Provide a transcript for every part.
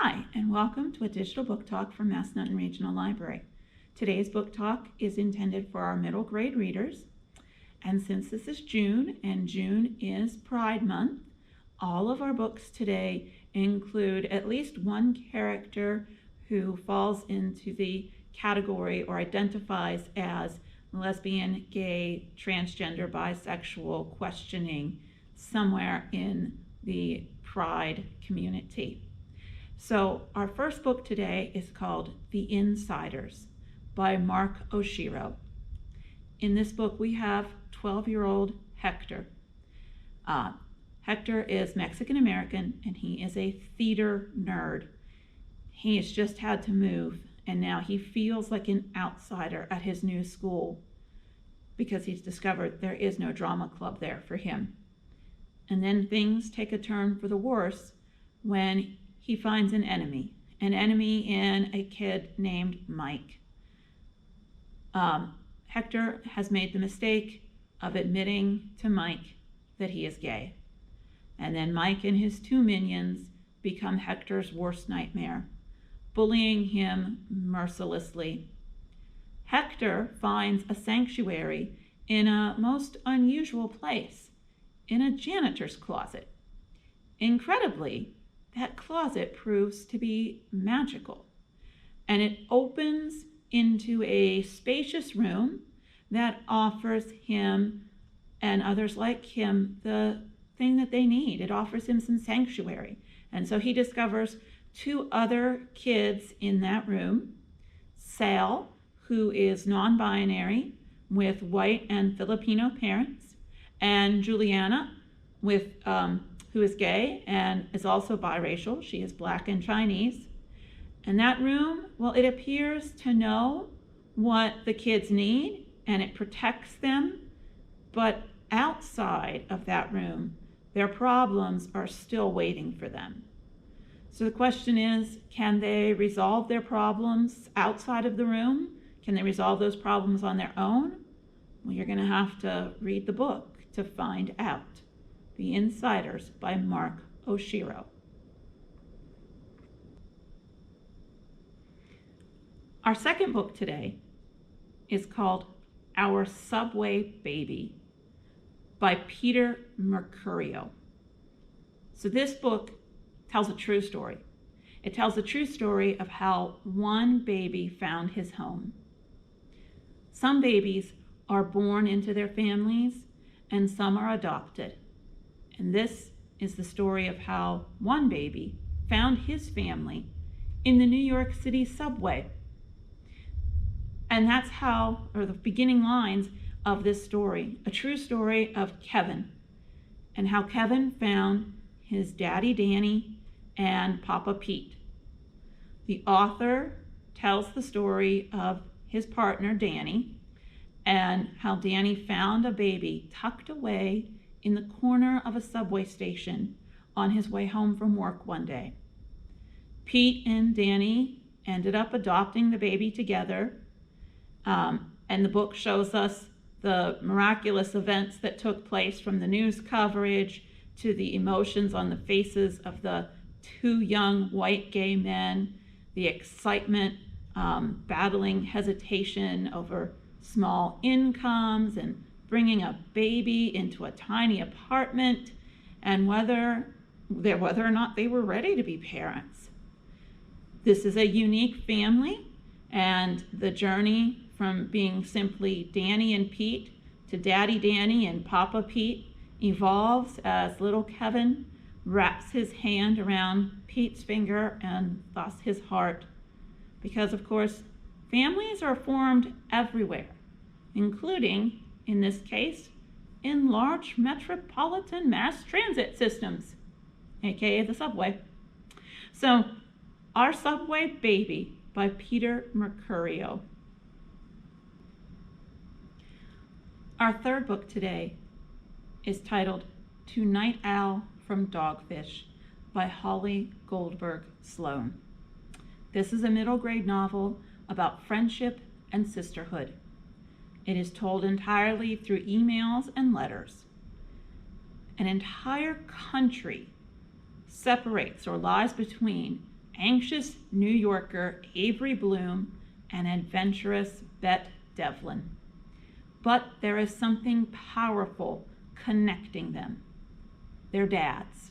Hi, and welcome to a digital book talk from Massanutten Regional Library. Today's book talk is intended for our middle grade readers. And since this is June, and June is Pride Month, all of our books today include at least one character who falls into the category or identifies as lesbian, gay, transgender, bisexual, questioning somewhere in the Pride community. So our first book today is called The Insiders by Mark Oshiro. In this book we have 12-year-old Hector. Hector is Mexican American and he is a theater nerd. He has just had to move and now he feels like an outsider at his new school because he's discovered there is no drama club there for him. And then things take a turn for the worse when he finds an enemy in a kid named Mike. Hector has made the mistake of admitting to Mike that he is gay. And then Mike and his two minions become Hector's worst nightmare, bullying him mercilessly. Hector finds a sanctuary in a most unusual place, in a janitor's closet. Incredibly, that closet proves to be magical, and it opens into a spacious room that offers him and others like him the thing that they need. It offers him some sanctuary. And so he discovers two other kids in that room, Sal, who is non-binary with white and Filipino parents, and Juliana with who is gay and is also biracial. She is Black and Chinese. And that room, well, it appears to know what the kids need and it protects them, but outside of that room, their problems are still waiting for them. So the question is, can they resolve their problems outside of the room? Can they resolve those problems on their own? Well, you're going to have to read the book to find out. The Insiders by Mark Oshiro. Our second book today is called Our Subway Baby by Peter Mercurio. So this book tells a true story. It tells a true story of how one baby found his home. Some babies are born into their families and some are adopted. And this is the story of how one baby found his family in the New York City subway. And that's how, or the beginning lines of this story, a true story of Kevin, and how Kevin found his daddy Danny and Papa Pete. The author tells the story of his partner Danny and how Danny found a baby tucked away in the corner of a subway station on his way home from work one day. Pete and Danny ended up adopting the baby together, and the book shows us the miraculous events that took place, from the news coverage to the emotions on the faces of the two young white gay men, the excitement, battling hesitation over small incomes and bringing a baby into a tiny apartment, and whether or not they were ready to be parents. This is a unique family, and the journey from being simply Danny and Pete to Daddy Danny and Papa Pete evolves as little Kevin wraps his hand around Pete's finger and thus his heart. Because of course, families are formed everywhere, including, in this case, in large metropolitan mass transit systems, aka the subway. So, Our Subway Baby by Peter Mercurio. Our third book today is titled To Night Owl from Dogfish by Holly Goldberg Sloan. This is a middle grade novel about friendship and sisterhood. It is told entirely through emails and letters. An entire country separates or lies between anxious New Yorker Avery Bloom and adventurous Bette Devlin. But there is something powerful connecting them. Their dads.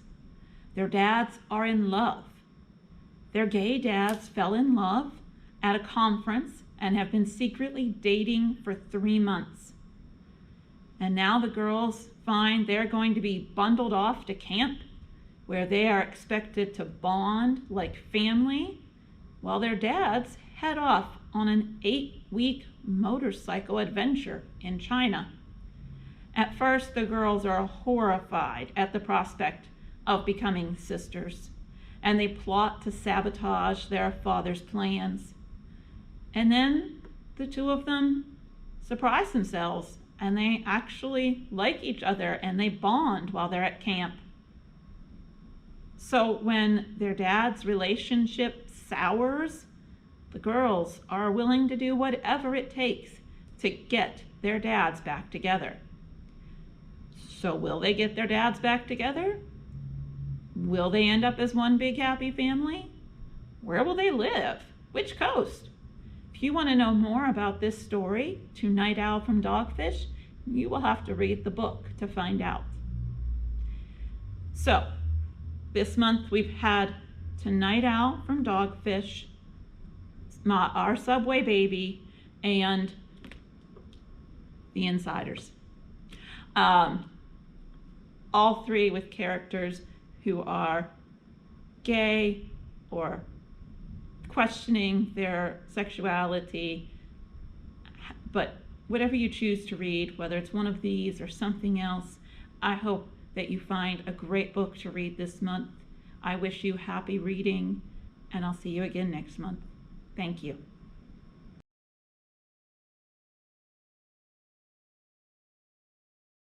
Their dads are in love. Their gay dads fell in love at a conference and have been secretly dating for 3 months. And now the girls find they're going to be bundled off to camp where they are expected to bond like family while their dads head off on an 8-week motorcycle adventure in China. At first, the girls are horrified at the prospect of becoming sisters, and they plot to sabotage their father's plans. And then the two of them surprise themselves, and they actually like each other, and they bond while they're at camp. So when their dad's relationship sours, the girls are willing to do whatever it takes to get their dads back together. So will they get their dads back together? Will they end up as one big happy family? Where will they live? Which coast? If you want to know more about this story, To Night Owl from Dogfish, you will have to read the book to find out. So, this month we've had To Night Owl from Dogfish, Our Subway Baby, and The Insiders. All three with characters who are gay or questioning their sexuality. But whatever you choose to read, whether it's one of these or something else, I hope that you find a great book to read this month. I wish you happy reading, and I'll see you again next month. Thank you.